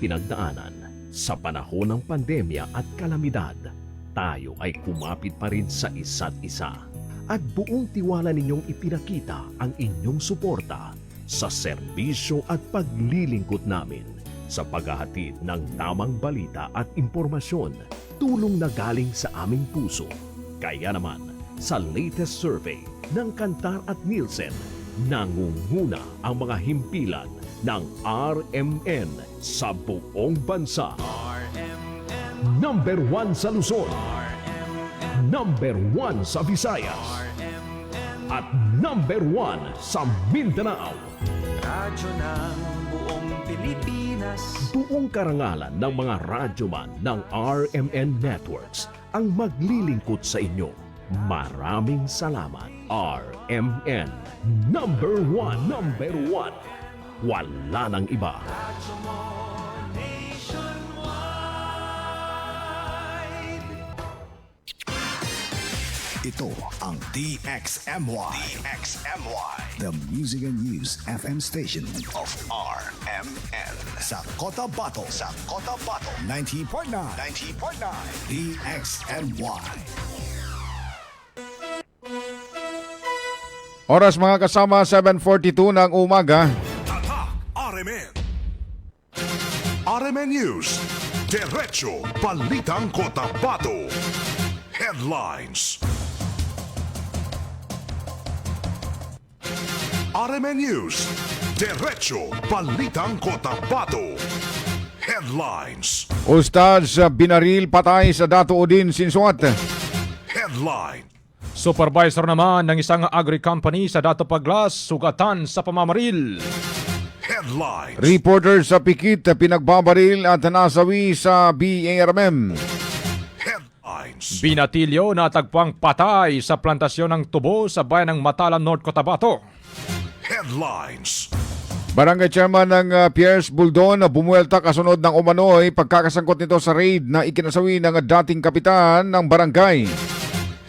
pinagdaanan. Sa panahon ng pandemya at kalamidad, tayo ay kumapit pa rin sa isa't isa. At buong tiwala ninyong ipinakita ang inyong suporta sa serbisyo at paglilingkod namin sa paghahatid ng tamang balita at impormasyon, tulong na galing sa aming puso. Kaya naman, sa latest survey ng Kantar at Nielsen, nangunguna ang mga himpilan ng RMN sa buong bansa. Number 1 sa Luzon, Number 1 sa Visayas, at Number 1 sa Mindanao. Radyo ng buong Pilipinas. Buong karangalan ng mga radyoman ng RMN Networks ang maglilingkod sa inyo. Maraming salamat, RMN. Number 1, Number 1. Wala nang iba. Radyo mo nationwide. Ito ang DXMY. The Music and News FM station of RMN. Sa Cotabato. 90.9. DXMY. Oras mga kasama, 7:42 ng umaga. Tatak RMN. RMN News. Diretso Balitang Cotabato. Headlines. RMN News. Diretso Balitang Cotabato. Headlines. Ustads binaril patay sa Dato Odin Sinsuat. Headline. Supervisor naman ng isang agri-company sa Dato Paglas, sugatan sa pamamaril. Headlines. Reporter sa Pikit pinagbabaril at nasawi sa BARMM. Headlines. Binatilyo na tagpuang patay sa plantasyon ng tubo sa bayan ng Matalam, North Cotabato. Headlines. Barangay Chairman ng Pierce Buldon na bumuelta kasunod ng umano'y pagkakasangkot nito sa raid na ikinasawi ng dating kapitan ng barangay.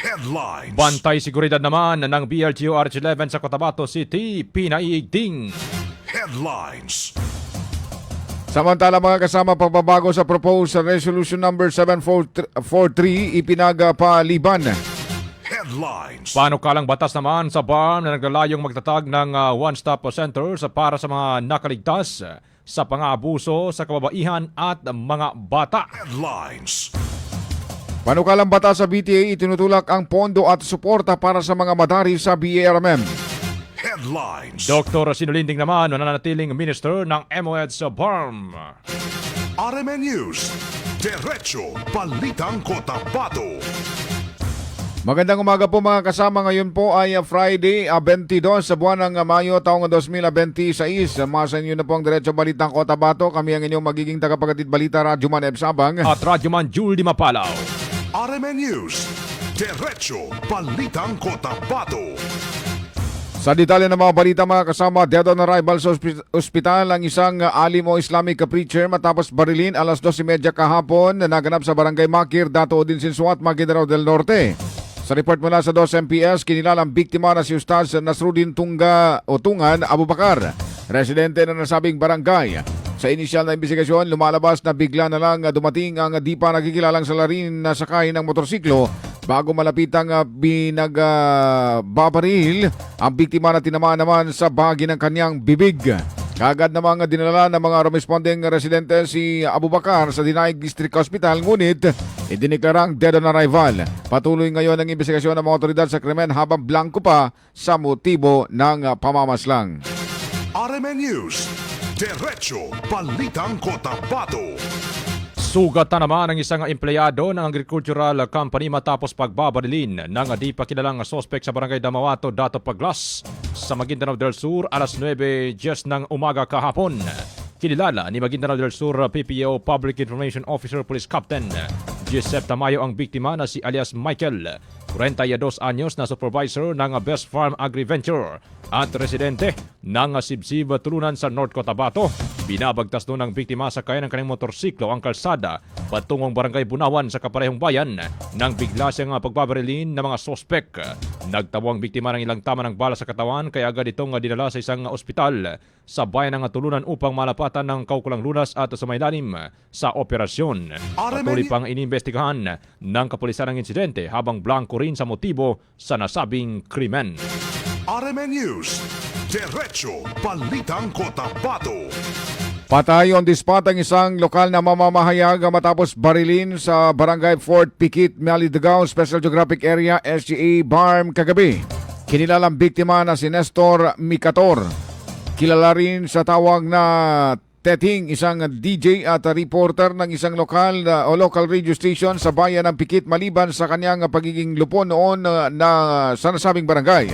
Headlines. Bantay seguridad naman ng BLGO RH11 sa Cotabato City, pinaiigting. Headlines. Samantala mga kasama, pagbabago sa proposed resolution number 743 ipinagpaliban. Headlines. Panukalang batas naman sa BARM na naglalayong magtatag ng one-stop center para sa mga nakaligtas sa pang-aabuso sa kababaihan at mga bata. Headlines. Panukalang batas sa BTA itinutulak ang pondo at suporta para sa mga madari sa BARMM. Headlines. Dr. Sinulinding naman, nananatiling minister ng MOED sa BARM. RMN News. Diretso Balitang Cotabato. Magandang umaga po mga kasama. Ngayon po ay Friday, 22 sa buwan ng Mayo taong 2026. Masa inyo na po ang Diretso Balitang Cotabato. Kami ang inyong magiging tagapaghatid balita, Radyo Man Eb Sabang. At Radyoman Jul Di Mapalaw. RMN News. Diretso Balitang Cotabato. Sa detalye ng mga balita mga kasama, dead on arrival sa ospital ang isang alim o Islamic preacher matapos barilin alas 12:30 kahapon na naganap sa Barangay Makir, Dato Odin Sinsuat, Maguindanao del Norte. Sa report mula sa 2MPS, kinilalang biktima na si Ustaz Nasruddin Tungan Abubakar, residente na nasabing barangay. Sa inisyal na investigasyon, lumalabas na bigla na lang dumating ang di pa nakikilalang salarin na sakay ng motorsiklo bago malapit ang babaril. Ang biktima na tinamaan naman sa bahagi ng kanyang bibig. Kagad namang dinala ng mga responding residente si Abubakar sa Dinaig District Hospital, ngunit idineklarang dead on arrival. Patuloy ngayon ang investigasyon ng mga otoridad sa krimen habang blanco pa sa motibo ng pamamaslang. RMN News. Diretso Balitang Cotabato. Sugatan naman ang isang empleyado ng agricultural company matapos pagbabarilin ng di pa kilalang sospek sa Barangay Damawato, Dato Paglas sa Maguindanao del Sur alas 9:10 ng umaga kahapon. Kinilala ni Maguindanao del Sur PPO Public Information Officer Police Captain Giuseppe Tamayo ang biktima na si alias Michael, 42 anyos na supervisor ng Best Farm Agri-Venture at residente ng Sibsib Tulunan sa North Cotabato. Binabagtas doon ng biktima sa kaya ng kanyang motorsiklo ang kalsada patungong Barangay Bunawan sa kaparehong bayan nang bigla siyang pagbabarilin ng mga sospek. Nagtamo ang biktima ng ilang tama ng bala sa katawan kaya agad itong dinala sa isang ospital sa bayan ng Tulunan upang malapatan ng kaukulang lunas at sumailalim sa operasyon. Patuloy pang inimbestigahan ng kapulisan ng insidente habang blanco rin sa motibo sa nasabing krimen. RMN News, Diretso Balitang Cotabato. Patay on the spot ang isang lokal na mamamahayag matapos barilin sa Barangay Fort Pikit, Malidagaw, Special Geographic Area, SGA, Barm kagabi. Kinilalang biktima na si Nestor Micator. Kilala rin sa tawag na Teting, isang DJ at reporter ng isang lokal o local radio station sa bayan ng Pikit maliban sa kanyang pagiging lupon noon na sa nasabing barangay.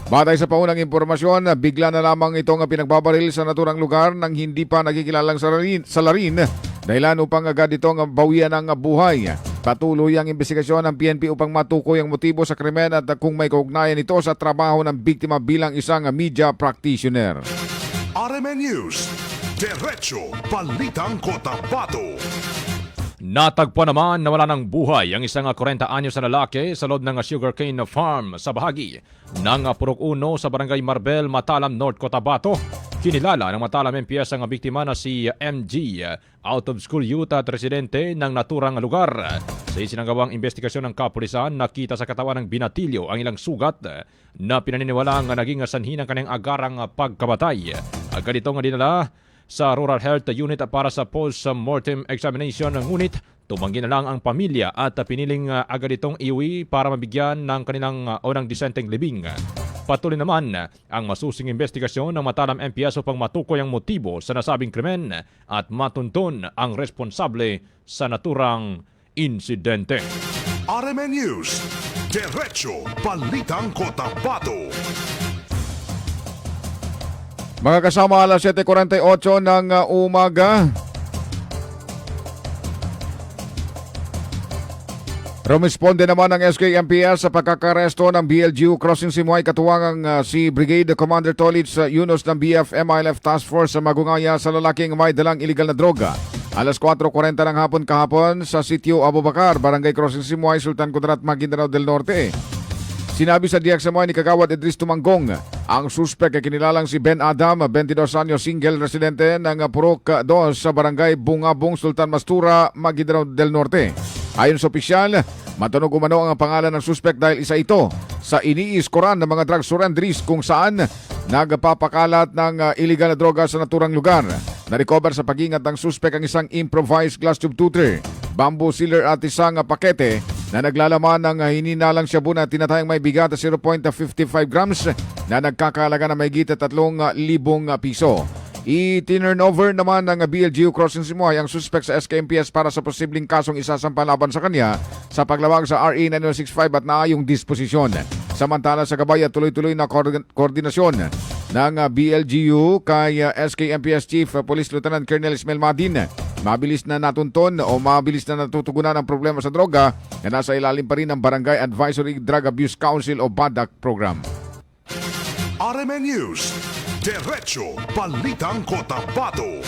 Batay sa paunang impormasyon, bigla na lamang itong pinagbabaril sa naturang lugar nang hindi pa nagkikilalang salarin dahilan upang agad itong bawian ng buhay. Patuloy ang investigasyon ng PNP upang matukoy ang motibo sa krimen at kung may kaugnayan ito sa trabaho ng biktima bilang isang media practitioner. RMN News, Diretso Balitang Cotabato. Natagpo naman na wala ng buhay ang isang 40 anyos na lalaki sa loob ng sugarcane farm sa bahagi ng Purok 1 sa Barangay Marbel, Matalam, North Cotabato. Kinilala ng Matalam MPS ang biktima na si MG, out of school youth at residente ng naturang lugar. Sa isinagawang investigasyon ng kapulisan, nakita sa katawan ng binatilyo ang ilang sugat na pinaniniwalang naging sanhi ng kanyang agarang pagkamatay. Agad itong dinala sa Rural Health Unit para sa post-mortem examination, ngunit tumanggi na lang ang pamilya at piniling agad itong iuwi para mabigyan ng kanilang unang disenteng libing. Patuloy naman ang masusing investigasyon ng Matalam MPS upang matukoy ang motibo sa nasabing krimen at matunton ang responsable sa naturang insidente. RMN News, Diretso Balitang Cotabato. Mga kasama, alas 7:48 ng umaga. Rumisponde naman ang SKMPS sa pagkakaresto ng BLGU Crossing Simoy katuwangang si Brigade Commander Tolits Yunus ng BFM-ILF Task Force sa Magungaya sa lalaking may dalang iligal na droga. Alas 4:40 ng hapon kahapon sa Sitio Abubakar, Barangay Crossing Simoy, Sultan Kudarat, Maguindanao del Norte. Sinabi sa DXMY ni Kagawad Idris Tumanggong, ang suspek ay kinilalang si Ben Adam, 22 anyos, single residente ng Purok 2 sa Barangay Bungabong, Sultan Mastura, Maguindanao del Norte. Ayon sa opisyal, matunog umano ang pangalan ng suspek dahil isa ito sa iniiskoran ng mga drug surrenderies kung saan nagpapakalat ng iligal na droga sa naturang lugar. Na-recover sa pag-ingat ng suspek ang isang improvised glass tube tutor, bamboo sealer at isang pakete na naglalaman ng hininalang shabu na tinatayang may bigat na 0.55 grams na nagkakalaga na may gita 3,000 piso. I-turn over naman ng BLGU Crossing Simoy ang suspect sa SKMPS para sa posibleng kasong isasampa laban sa kanya sa paglawag sa RA 9165 at naayong disposisyon. Samantala sa gabay at tuloy-tuloy na koordinasyon ng BLGU kay SKMPS Chief Police Lieutenant Colonel Ismail Madin, mabilis na natunton o mabilis na natutugunan ang problema sa droga na nasa ilalim pa rin ng Barangay Advisory Drug Abuse Council o BADAC program. RMN News, Diretso Balitang Cotabato.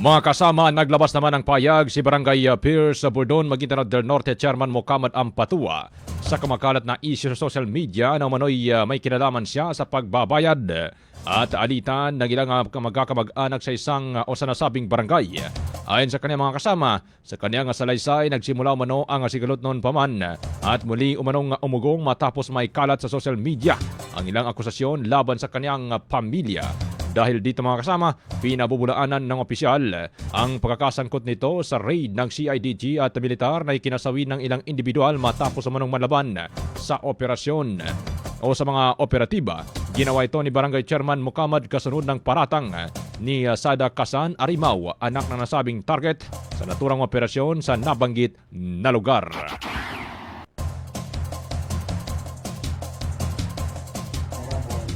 Mga kasama, naglabas naman ng payag si Barangay Pierce Burdon, Maguindanao del Norte Chairman Mokamad Ampatua sa kumakalat na issue sa social media na umano'y may kinalaman siya sa pagbabayad at alitan ng ilang magkakamag-anak sa isang o sa nasabing barangay. Ayon sa kanyang mga kasama, sa kanyang salaysay nagsimula umano ang sigalot noon paman at muli umanong umugong matapos may kalat sa social media ang ilang akusasyon laban sa kanyang pamilya. Dahil dito mga kasama, pinabubulaanan ng opisyal ang pagkakasangkot nito sa raid ng CIDG at militar na ikinasawi ng ilang individual matapos umanong malaban sa operasyon o sa mga operatiba. Ginawa ito ni Barangay Chairman Mokamad kasunod ng paratang ni Sada Kasan Arimaw, anak ng nasabing target sa naturang operasyon sa nabanggit na lugar.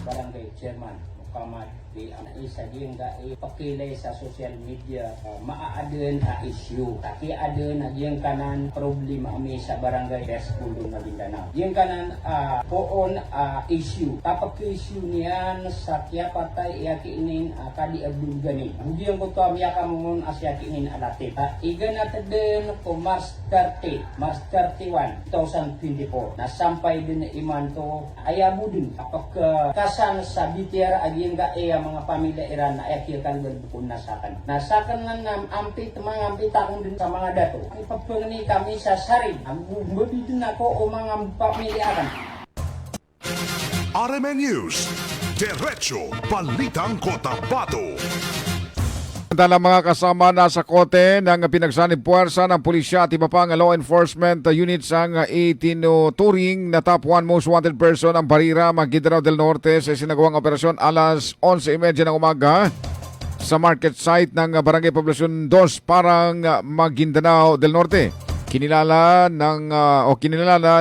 Barangay Chairman Mokamad di Anais sa diyang pakilay sa social media maaaden a issue. Taki aden na diyang kanan problema ami sa barangay Respundo na Mindanao. Diyang kanan poon issue. Kapag issue niyan sa kya patay iyakinin kadi Abdul Gani. Ang diyang ko to amya kamungon asyakinin alatit. Iga natin din ko March 30, March 31, 2024. Nasampay din na iman to ayabu din kapag kasan sa BTR aging mga pamilya Iran na ayakikan berbukun nasakan. Nasakan nga ampit mga ampit akong din sa mga dato. Ipapangani kami sa sarin. Ang bubidin ako o mga pamilya akan. RMN News, Diretso Balitang Cotabato. Samantala mga kasama nasa kote ng pinagsanib puwersa ng pulisya at iba pang law enforcement units ang itinuturing na top 1 most wanted person ang Barira, Maguindanao del Norte sa sinagawang operasyon alas 11:30 ng umaga sa market site ng Barangay Poblasyon 2 parang Maguindanao del Norte. Kinilala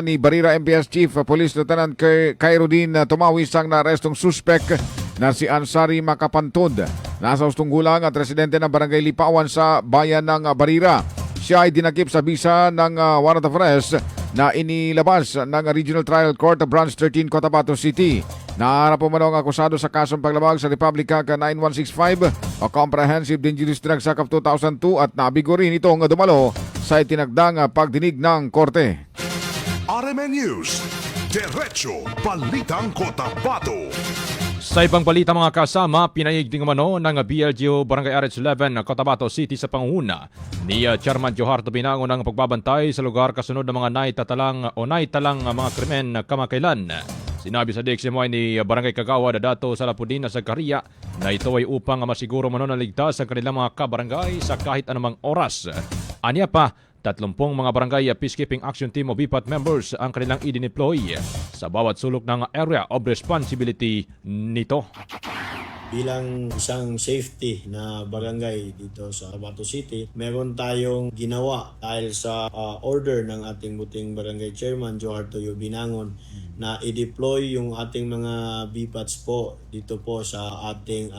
ni Barira MPS Chief Police Lieutenant Khairuddin Tumawis ang naarestong suspect na si Ansari Makapantod. Nasa ustunggulang at residente ng Barangay Lipawan sa bayan ng Barira. Siya ay dinakip sa bisa ng warrant of arrest na inilabas ng Regional Trial Court Branch 13 Cotabato City. Naharap po ang akusado sa kasong paglabag sa Republic Act 9165 o Comprehensive Dangerous Drugs Act of 2002 at nabigo rin itong dumalo sa itinagdang pagdinig ng korte. RMN News, Diretso Balitang Cotabato. Sa ibang balita mga kasama, pinayig din umano ng BLGO Barangay RH11 Cotabato City sa pangunguna ni Chairman Joharto Binangon ng pagbabantay sa lugar kasunod ng mga naitalang mga krimen kamakailan. Sinabi sa DXMY ni Barangay Kagawa Dato Salapudin na Zakaria na ito ay upang masiguro umano na ligtas ang kanilang mga kabarangay sa kahit anumang oras. Anya pa, 30 mga barangay peacekeeping action team o BPAT members ang kanilang i-deploy sa bawat sulok ng area of responsibility nito. Bilang isang safety na barangay dito sa Cotabato City, meron tayong ginawa dahil sa order ng ating buting barangay chairman, Joharto Binangon, na i-deploy yung ating mga BPATs po dito po sa ating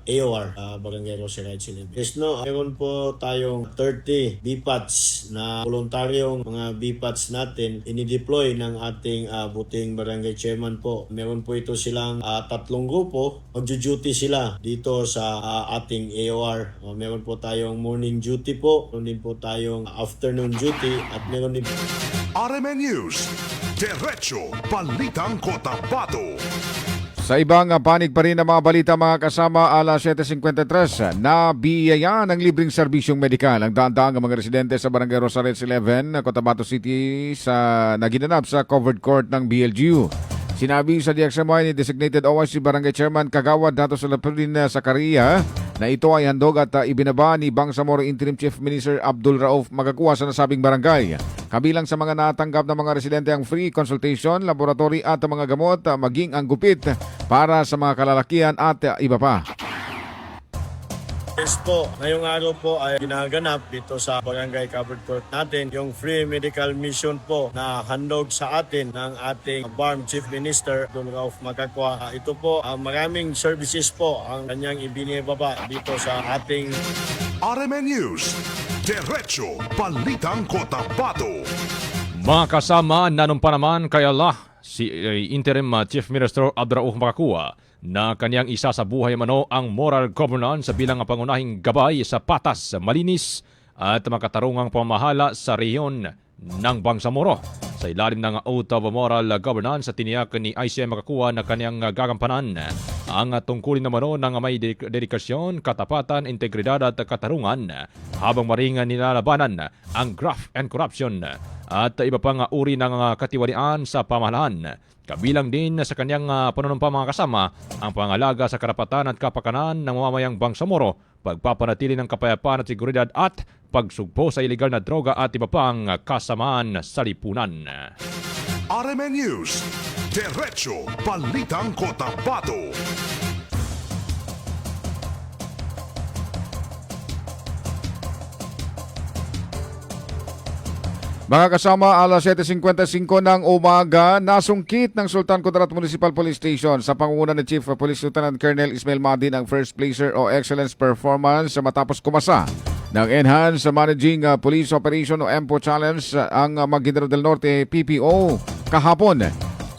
AOR, Barangay Roserites 11. Yes, no, meron po tayong 30 BPATs na voluntaryong mga BPATs natin ini-deploy ng ating buting barangay chairman po. Meron po ito silang 3 grupo, magjo-duty sila dito sa ating AOR. Meron po tayong morning duty po, meron din po tayong afternoon duty at meron din RMN News, Diretso Balitang Cotabato. Sa ibang panig pa rin ng mga balita mga kasama, alas 7:53 na biyaya ng libreng serbisyong medikal ang daan-daang mga residente sa Barangay Rosarets 11, Cotabato City sa naginanap sa covered court ng BLGU. Sinabi sa DXMY ni Designated OIC Barangay Chairman Kagawa Dato Salapudin Zakaria na ito ay handog at ibinaba ni Bangsamoro Interim Chief Minister Abdul Rauf Magakuha sa nasabing barangay. Kabilang sa mga natanggap ng mga residente ang free consultation, laboratory at mga gamot, maging ang gupit para sa mga kalalakihan at iba pa. Yes po, ngayong araw po ay ginaganap dito sa Barangay Covered Court natin yung free medical mission po na handog sa atin ng ating BARM Chief Minister Abdul Rauf Magakuha. Ito po, maraming services po ang kanyang ibinibaba dito sa ating RMN News, Diretso Balitang Cotabato. Mga kasama, nanumpa naman kay Allah si Interim Chief Minister Abdul Rauf Magakuha na kanyang isa sa buhay mano ang moral governance bilang pangunahing gabay sa patas, malinis at makatarungang pamahala sa rehiyon ng Bangsamoro. Sa ilalim ng Oath of Moral Governance, tiniyak ni ICM Magakuha na kanyang gagampanan ang tungkulin na mano ng may dedikasyon, katapatan, integridad at katarungan habang maringan nilalabanan ang graft and corruption at iba pang uri ng katiwalian sa pamahalaan. Kabilang din sa kanyang panunumpa mga kasama ang pangalaga sa karapatan at kapakanan ng mamamayang Bangsamoro, pagpapanatili ng kapayapaan at seguridad at pagsugpo sa ilegal na droga at iba pang kasamaan sa lipunan. RMN News, Diretso Balitang Cotabato. Mga kasama, alas 7.55 ng umaga, nasungkit ng Sultan Kudarat Municipal Police Station sa pangunguna ni Chief of Police Lieutenant Colonel Ismail Madin ang first placer o excellence performance matapos kumasa ng Enhanced Managing Police Operation o EMPO Challenge ang Maguindanao del Norte PPO kahapon.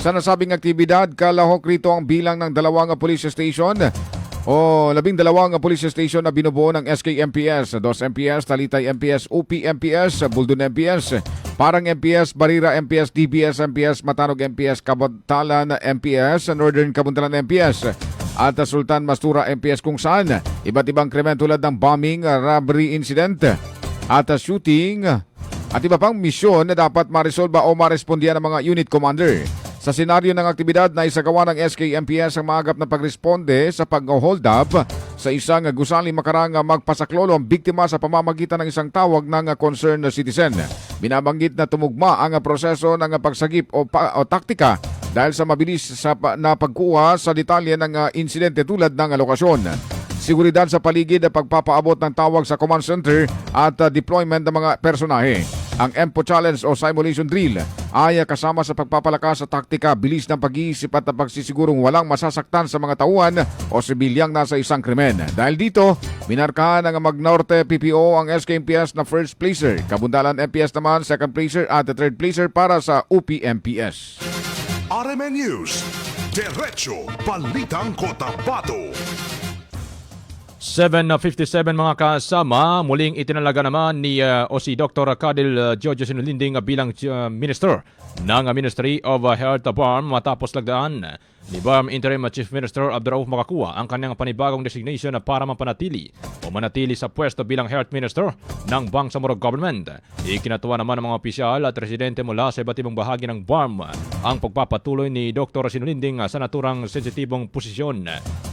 Sa nasabing aktibidad, kalahok rito ang bilang ng 2 police station o 12 police station na binubuo ng SK-MPS, 2 MPS, Talitay MPS, UP MPS, Buldun MPS, Parang MPS, Barira MPS, DBS MPS, Matanog MPS, Kabuntalan MPS, Northern Kabuntalan MPS, at Sultan Mastura MPS kung saan iba't ibang krimen tulad ng bombing, robbery incident at shooting at iba pang misyon na dapat maresolba o marespondihan ng mga unit commander. Sa senaryo ng aktibidad na isagawa ng SK-MPS ang maagap na pagresponde sa pag-hold up sa isang gusali makarang magpasaklolo ang biktima sa pamamagitan ng isang tawag ng concerned citizen. Binabanggit na tumugma ang proseso ng pagsagip o taktika dahil sa mabilis na pagkuha sa detalye ng insidente tulad ng lokasyon, seguridad sa paligid at pagpapaabot ng tawag sa command center at deployment ng mga personahe. Ang EMPO Challenge o Simulation Drill ay kasama sa pagpapalakas sa taktika, bilis ng pag-iisip at pagsisigurong walang masasaktan sa mga tauhan o sibilyang nasa isang krimen. Dahil dito, minarkahan ng Magnorte PPO ang SK-MPS na first placer, Kabundalan MPS naman second placer at third placer para sa UP MPS. RMN News, Diretso Balitang Cotabato. 7:57 mga kasama, muling itinalaga naman ni o si Dr. Cadil Jojo Sinulinding bilang Minister ng Ministry of Health BARM matapos lagdaan ni BARM Interim Chief Minister Abdurauf Makakuwa ang kanyang panibagong designation para manatili sa pwesto bilang Health Minister ng Bangsamoro Government. Ikinatuwa naman ng mga opisyal at residente mula sa iba't ibang bahagi ng BARM ang pagpapatuloy ni Dr. Sinulinding sa naturang sensitibong posisyon.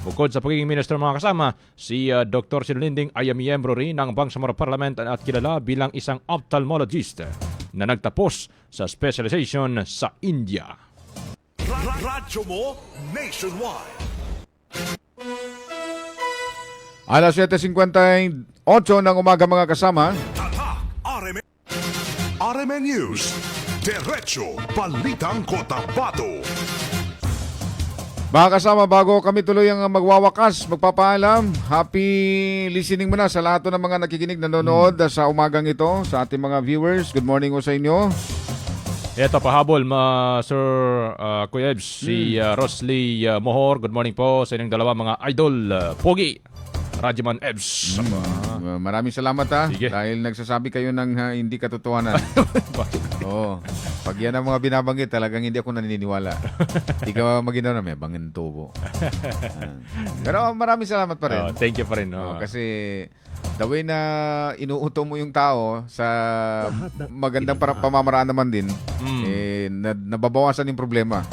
Bukod sa pagiging minister mga kasama, si Dr. Sinulinding ay miyembro rin ng Bangsamoro Parliament at kilala bilang isang ophthalmologist na nagtapos sa specialization sa India. Radyo mo nationwide. Alas 7.58 ng umaga mga kasama. Tatak RMN News, Diretso Balitang Cotabato. Mga kasama, bago kami tuloy ang magwawakas, magpapaalam, happy listening muna sa lahat ng mga nakikinig, nanonood sa umagang ito, sa ating mga viewers. Good morning po sa inyo. Ito pahabol, Sir Kuya Ebs, si Rosley Mohor. Good morning po sa inyong dalawa mga idol. Pogi, Radyoman Ebs. Maraming salamat ha. Sige. Dahil nagsasabi kayo ng hindi katotohanan. Oo. Pag yan ang mga binabanggit, talagang hindi ako naniniwala. Hindi ka maginaw na may bangin tubo. Pero maraming salamat pa rin. Thank you pa rin. Kasi the way na inuuto mo yung tao sa magandang pamamaraan naman din, nababawasan yung problema.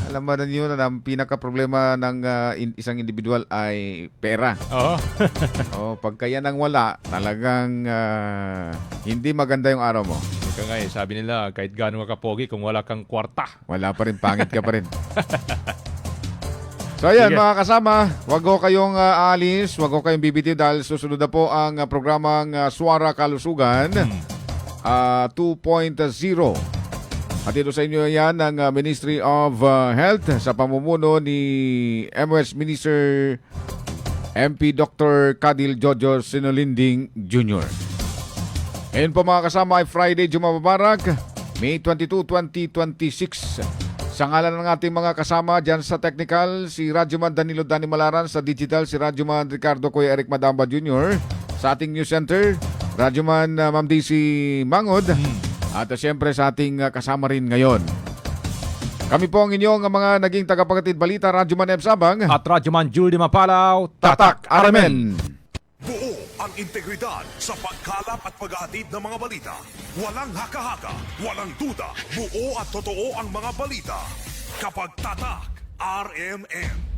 Alam mo na yun, ang pinaka-problema ng isang individual ay pera. Pagka yan ang wala, talagang hindi maganda yung araw mo. Sabi nila, kahit gaano ka kapogi, kung wala kang kwarta, wala pa rin, pangit ka pa rin. So ayan mga kasama, wag ko kayong aalis, wag ko kayong bibitiw dahil susunod na po ang programang Suara Kalusugan 2.0. At ito sa inyo yan ng Ministry of Health sa pamumuno ni MOS Minister MP Dr. Cadil Jojo Sinulinding Jr. Ngayon po mga kasama ay Friday, Juma Mubarak, May 22, 2026. Sa ngalan ng ating mga kasama dyan sa technical, si Radyoman Danilo Dani Malaran, sa digital si Radyoman Ricardo Kuya Eric Madamba Jr., sa ating news center, Radyoman Ma'am Daisy Mangod, at siyempre sa ating kasama rin ngayon. Kami po ang inyong mga naging tagapaghatid balita, Radyoman Eb Sabang at Radyoman Julie Mapalaw, Tatak Aramen. Buo ang integridad sa pagkalap at pag-aatid ng mga balita. Walang haka-haka, walang duda, buo at totoo ang mga balita. Kapag Tatak RMN.